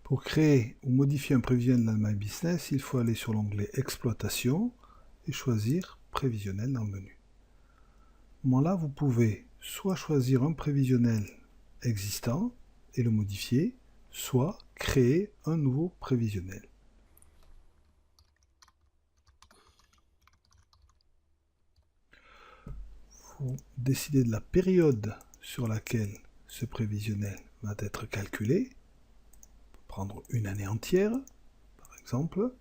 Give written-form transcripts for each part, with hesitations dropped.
Pour créer ou modifier un prévisionnel dans My Business, il faut aller sur l'onglet Exploitation et choisir Prévisionnel dans le menu. À ce moment-là, vous pouvez soit choisir un prévisionnel existant et le modifier, soit créer un nouveau prévisionnel. Vous décidez de la période sur laquelle ce prévisionnel va être calculé. On peut prendre une année entière, par exemple,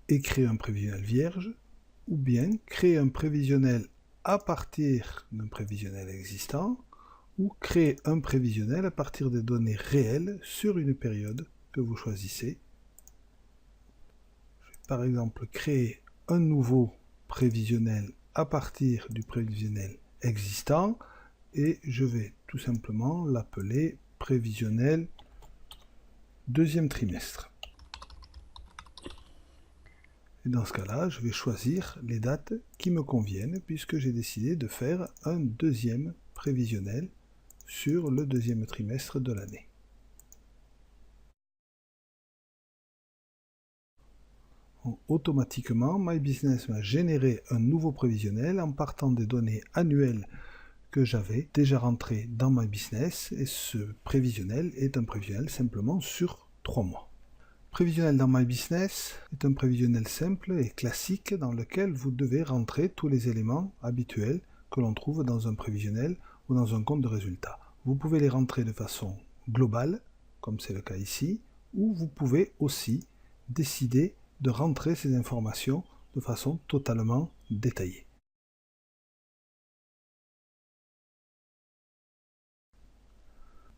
et créer un prévisionnel vierge, ou bien créer un prévisionnel à partir d'un prévisionnel existant, ou créer un prévisionnel à partir des données réelles sur une période que vous choisissez. Je vais par exemple créer un nouveau prévisionnel à partir du prévisionnel existant et je vais tout simplement l'appeler prévisionnel deuxième trimestre. Et dans ce cas-là, je vais choisir les dates qui me conviennent puisque j'ai décidé de faire un deuxième prévisionnel sur le deuxième trimestre de l'année. Automatiquement, My Business m'a généré un nouveau prévisionnel en partant des données annuelles que j'avais déjà rentrées dans My Business et ce prévisionnel est un prévisionnel simplement sur 3 mois. Prévisionnel dans My Business est un prévisionnel simple et classique dans lequel vous devez rentrer tous les éléments habituels que l'on trouve dans un prévisionnel ou dans un compte de résultats. Vous pouvez les rentrer de façon globale, comme c'est le cas ici, ou vous pouvez aussi décider de rentrer ces informations de façon totalement détaillée.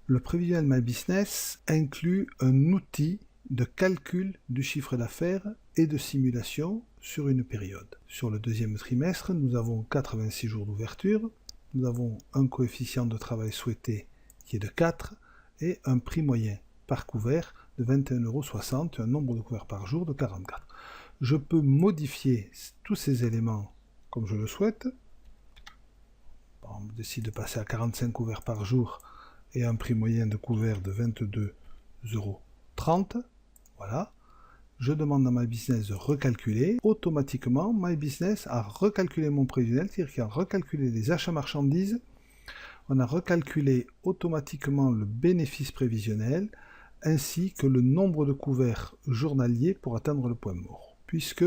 Le prévisionnel My Business inclut un outil de calcul du chiffre d'affaires et de simulation sur une période. Sur le deuxième trimestre, nous avons 86 jours d'ouverture, nous avons un coefficient de travail souhaité qui est de 4 et un prix moyen par couvert de 21,60 €, un nombre de couverts par jour de 44. Je peux modifier tous ces éléments comme je le souhaite. On décide de passer à 45 couverts par jour et un prix moyen de couvert de 22,30 €. Voilà. Je demande à My Business de recalculer. Automatiquement, My Business a recalculé mon prévisionnel, c'est-à-dire qu'il a recalculé les achats marchandises. On a recalculé automatiquement le bénéfice prévisionnel ainsi que le nombre de couverts journaliers pour atteindre le point mort. Puisque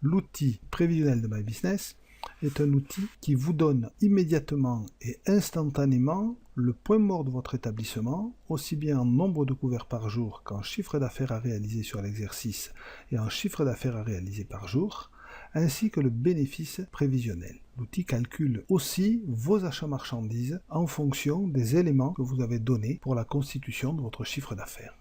l'outil prévisionnel de My Business est un outil qui vous donne immédiatement et instantanément le point mort de votre établissement, aussi bien en nombre de couverts par jour qu'en chiffre d'affaires à réaliser sur l'exercice et en chiffre d'affaires à réaliser par jour, ainsi que le bénéfice prévisionnel. L'outil calcule aussi vos achats marchandises en fonction des éléments que vous avez donnés pour la constitution de votre chiffre d'affaires.